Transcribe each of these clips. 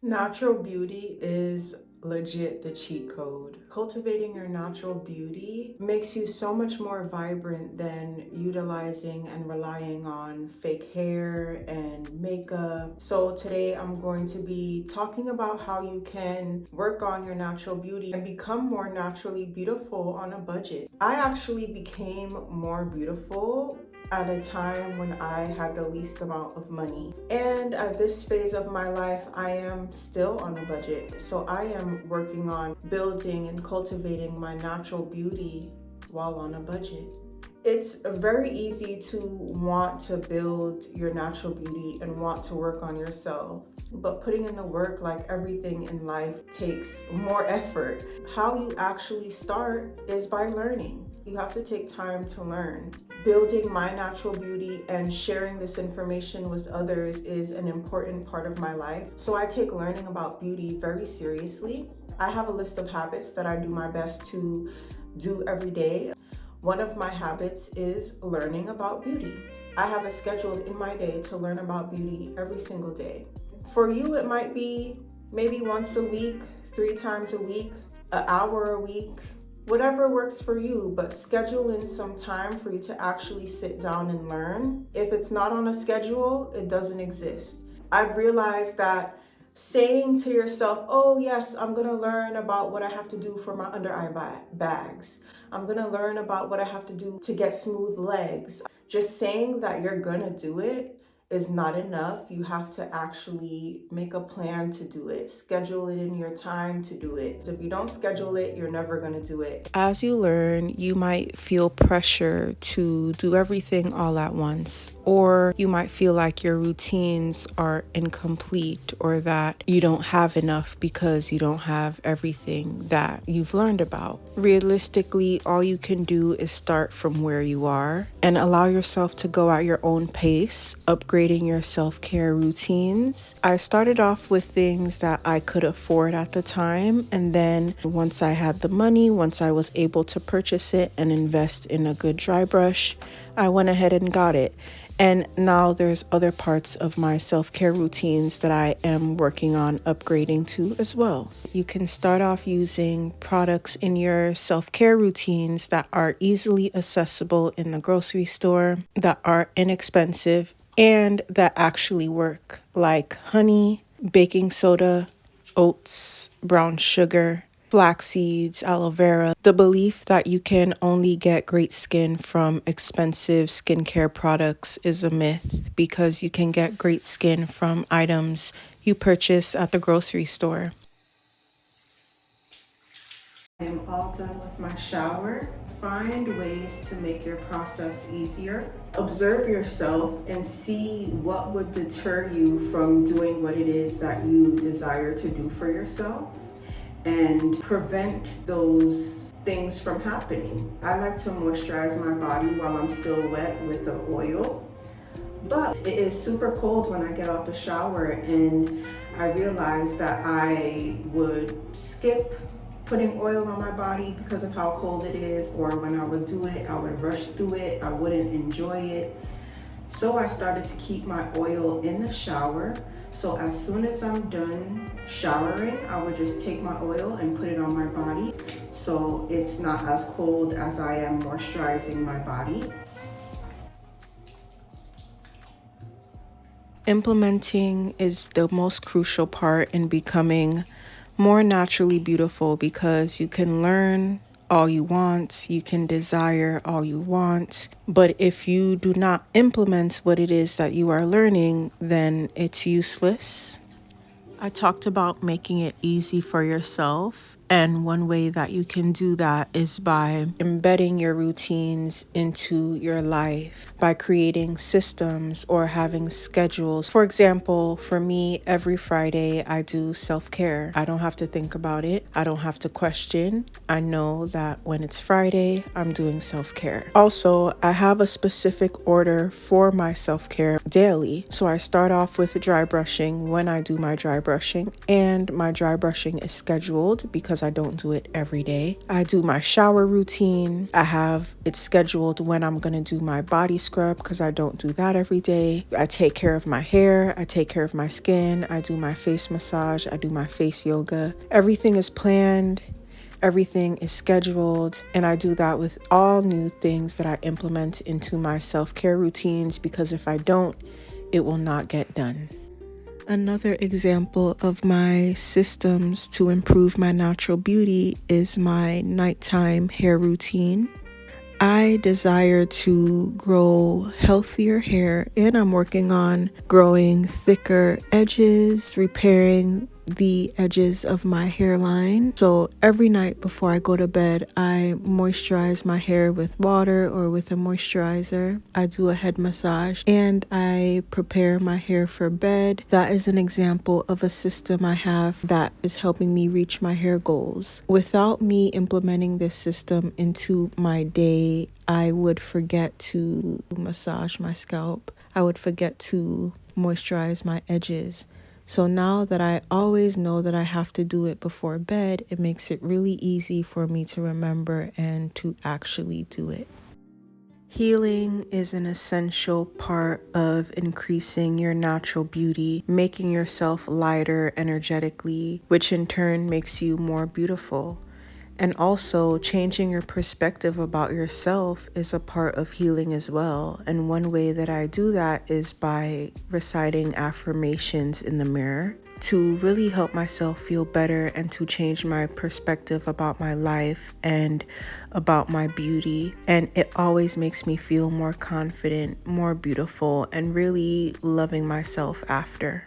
Natural beauty is legit the cheat code. Cultivating your natural beauty makes you so much more vibrant than utilizing and relying on fake hair and makeup. So today I'm going to be talking about how you can work on your natural beauty and become more naturally beautiful on a budget. I actually became more beautiful at a time when I had the least amount of money. And at this phase of my life, I am still on a budget. So I am working on building and cultivating my natural beauty while on a budget. It's very easy to want to build your natural beauty and want to work on yourself, but putting in the work, like everything in life, takes more effort. How you actually start is by learning. You have to take time to learn. Building my natural beauty and sharing this information with others is an important part of my life. So I take learning about beauty very seriously. I have a list of habits that I do my best to do every day. One of my habits is learning about beauty. I have it scheduled in my day to learn about beauty every single day. For you, it might be maybe once a week, 3 times a week, an hour a week, whatever works for you, but schedule in some time for you to actually sit down and learn. If it's not on a schedule, it doesn't exist. I've realized that saying to yourself, oh yes, I'm gonna learn about what I have to do for my under eye bags. I'm gonna learn about what I have to do to get smooth legs. Just saying that you're gonna do it is not enough. You have to actually make a plan to do it. Schedule it in your time to do it. If you don't schedule it, you're never gonna do it. As you learn, you might feel pressure to do everything all at once, or you might feel like your routines are incomplete or that you don't have enough because you don't have everything that you've learned about. Realistically, all you can do is start from where you are and allow yourself to go at your own pace, upgrading your self-care routines. I started off with things that I could afford at the time, and then once I had the money, once I was able to purchase it and invest in a good dry brush, I went ahead and got it. And now there's other parts of my self-care routines that I am working on upgrading to as well. You can start off using products in your self-care routines that are easily accessible in the grocery store, that are inexpensive, and that actually work, like honey, baking soda, oats, brown sugar, flax seeds, aloe vera. The belief that you can only get great skin from expensive skincare products is a myth, because you can get great skin from items you purchase at the grocery store. I am all done with my shower. Find ways to make your process easier. Observe yourself and see what would deter you from doing what it is that you desire to do for yourself, and prevent those things from happening. I like to moisturize my body while I'm still wet with the oil, but it is super cold when I get out the shower, and I realized that I would skip putting oil on my body because of how cold it is, or when I would do it, I would rush through it, I wouldn't enjoy it. So I started to keep my oil in the shower. So as soon as I'm done showering, I would just take my oil and put it on my body, so it's not as cold as I am moisturizing my body. Implementing is the most crucial part in becoming more naturally beautiful, because you can learn all you want, you can desire all you want, but if you do not implement what it is that you are learning, then it's useless. I talked about making it easy for yourself. And one way that you can do that is by embedding your routines into your life, by creating systems or having schedules. For example, for me, every Friday I do self-care. I don't have to think about it. I don't have to question. I know that when it's Friday, I'm doing self-care. Also, I have a specific order for my self-care daily. So I start off with dry brushing when I do my dry brushing, and my dry brushing is scheduled because because I don't do it every day. I do my shower routine. I have it scheduled when I'm going to do my body scrub because I don't do that every day. I take care of my hair. I take care of my skin. I do my face massage. I do my face yoga. Everything is planned. Everything is scheduled, and I do that with all new things that I implement into my self-care routines, because if I don't, it will not get done. Another example of my systems to improve my natural beauty is my nighttime hair routine. I desire to grow healthier hair, and I'm working on growing thicker edges, repairing the edges of my hairline. So every night before I go to bed, I moisturize my hair with water or with a moisturizer. I do a head massage and I prepare my hair for bed. That is an example of a system I have that is helping me reach my hair goals. Without me implementing this system into my day, I would forget to massage my scalp. I would forget to moisturize my edges. So now that I always know that I have to do it before bed, it makes it really easy for me to remember and to actually do it. Healing is an essential part of increasing your natural beauty, making yourself lighter energetically, which in turn makes you more beautiful. And also, changing your perspective about yourself is a part of healing as well. And one way that I do that is by reciting affirmations in the mirror to really help myself feel better and to change my perspective about my life and about my beauty. And it always makes me feel more confident, more beautiful, and really loving myself after.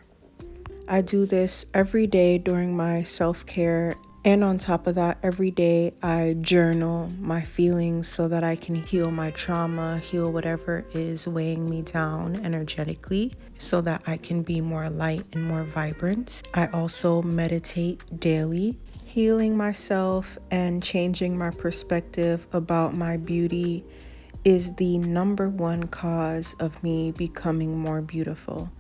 I do this every day during my self-care. And on top of that, every day I journal my feelings so that I can heal my trauma, heal whatever is weighing me down energetically, so that I can be more light and more vibrant. I also meditate daily. Healing myself and changing my perspective about my beauty is the number one cause of me becoming more beautiful.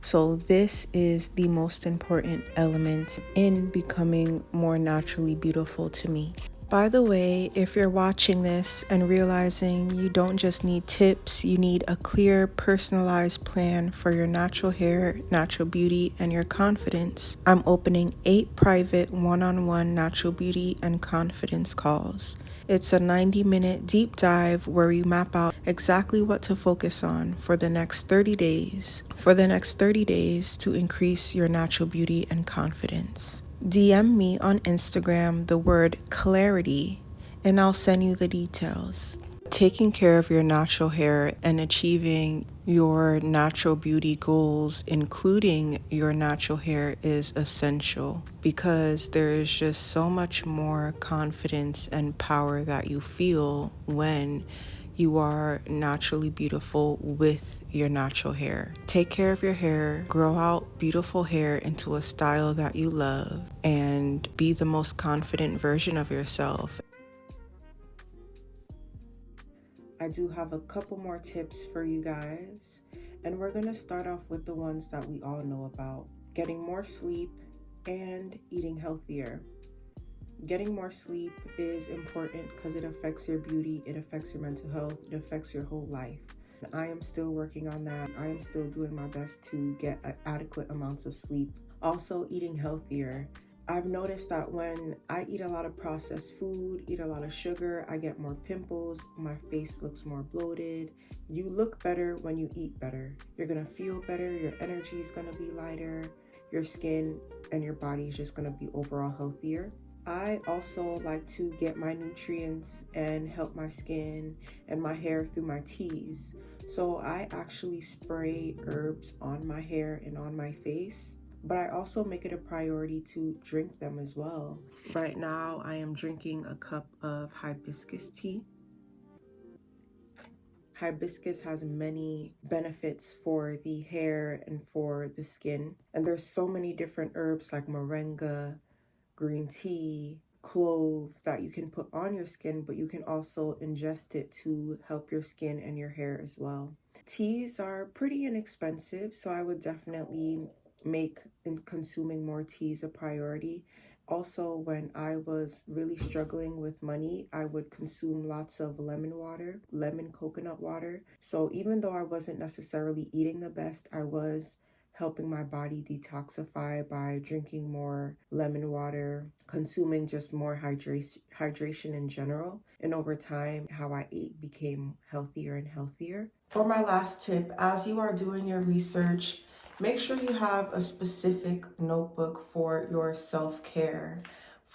So this is the most important element in becoming more naturally beautiful to me. By the way, if you're watching this and realizing you don't just need tips, you need a clear, personalized plan for your natural hair, natural beauty, and your confidence, I'm opening 8 private one-on-one natural beauty and confidence calls. It's a 90-minute deep dive where we map out exactly what to focus on for the next 30 days. For the next 30 days to increase your natural beauty and confidence. DM me on Instagram the word clarity and I'll send you the details. Taking care of your natural hair and achieving your natural beauty goals, including your natural hair, is essential because there is just so much more confidence and power that you feel when you are naturally beautiful with your natural hair. Take care of your hair, grow out beautiful hair into a style that you love, and be the most confident version of yourself. I do have a couple more tips for you guys, and we're going to start off with the ones that we all know about: getting more sleep and eating healthier. Getting more sleep is important because it affects your beauty, it affects your mental health, it affects your whole life. I am still working on that. I am still doing my best to get adequate amounts of sleep. Also, eating healthier. I've noticed that when I eat a lot of processed food, eat a lot of sugar, I get more pimples, my face looks more bloated. You look better when you eat better. You're gonna feel better, your energy is gonna be lighter, your skin and your body is just gonna be overall healthier. I also like to get my nutrients and help my skin and my hair through my teas. So I actually spray herbs on my hair and on my face, but I also make it a priority to drink them as well. Right now, I am drinking a cup of hibiscus tea. Hibiscus has many benefits for the hair and for the skin. And there's so many different herbs like moringa, green tea, clove that you can put on your skin, but you can also ingest it to help your skin and your hair as well. Teas are pretty inexpensive, so I would definitely make consuming more teas a priority. Also, when I was really struggling with money, I would consume lots of lemon water, lemon coconut water. So even though I wasn't necessarily eating the best, I was helping my body detoxify by drinking more lemon water, consuming just more hydration in general. And over time, how I ate became healthier and healthier. For my last tip, as you are doing your research, make sure you have a specific notebook for your self-care,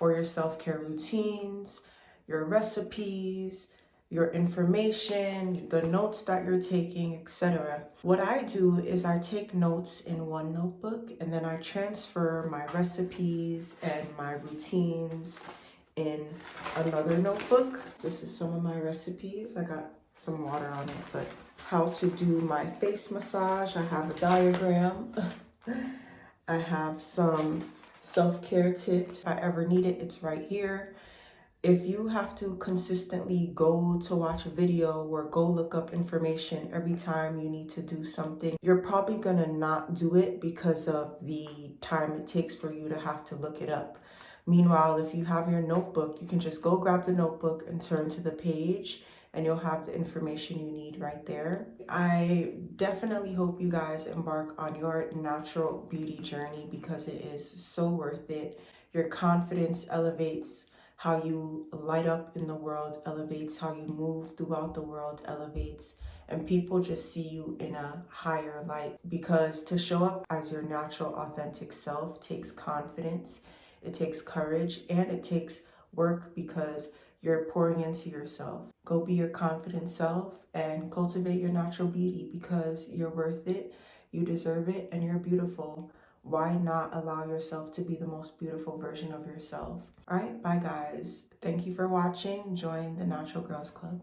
routines, your recipes, your information, the notes that you're taking, etc. What I do is I take notes in one notebook and then I transfer my recipes and my routines in another notebook. This is some of my recipes. I got some water on it, but how to do my face massage. I have a diagram. I have some self-care tips. If I ever need it, it's right here. If you have to consistently go to watch a video or go look up information every time you need to do something, you're probably gonna not do it because of the time it takes for you to have to look it up. Meanwhile, if you have your notebook, you can just go grab the notebook and turn to the page and you'll have the information you need right there. I definitely hope you guys embark on your natural beauty journey because it is so worth it. Your confidence elevates, how you light up in the world elevates, how you move throughout the world elevates, and people just see you in a higher light, because to show up as your natural authentic self takes confidence, it takes courage, and it takes work because you're pouring into yourself. Go be your confident self and cultivate your natural beauty because you're worth it, you deserve it, and you're beautiful. Why not allow yourself to be the most beautiful version of yourself? All right, bye guys. Thank you for watching. Join the Natural Girls Club.